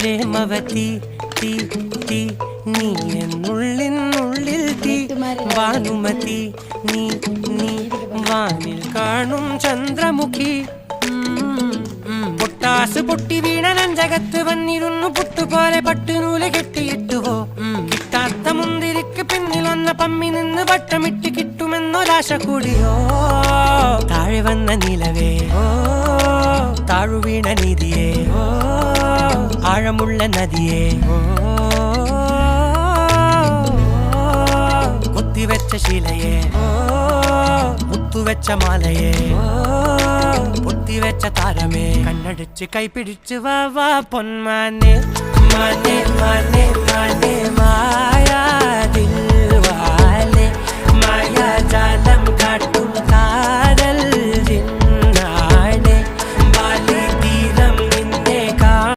പ്രേമവതി തീ തീ നീ എന്നുള്ളിനുള്ളിൽ തീ ഭാനുമതി നീ നീ വാനിൽ കാണും ചന്ദ്രമുഖി പൊട്ടാസ് പൊട്ടി വീണ നെഞ്ചകത്ത് വന്നിരുന്നു പുട്ടുപോലെ പട്ടുനൂല് കെട്ടിയിട്ടുവോ കിട്ടാത്ത മുന്തിരിക്ക് പിന്നിലൊന്ന പമ്മി നിന്ന് വട്ടമിട്ട് കിട്ടുമെന്നൊരാശ കൂടിയോ താഴെ വന്ന നിലവേ താഴു വീണ നിധിയേ ആഴമുള്ള നദിയേ കൊത്തിവെച്ച ശിലയേ മുത്തുവെച്ച മാലയേ പൊത്തിവെച്ച താരമേ കണ്ണടിച്ച് കൈപിടിച്ച് വാ വാ പൊന്മാനെ മാനെ മാനെ മാനെ മായാ ദിൽവാലെ മായാ ജാലം കാട്ടി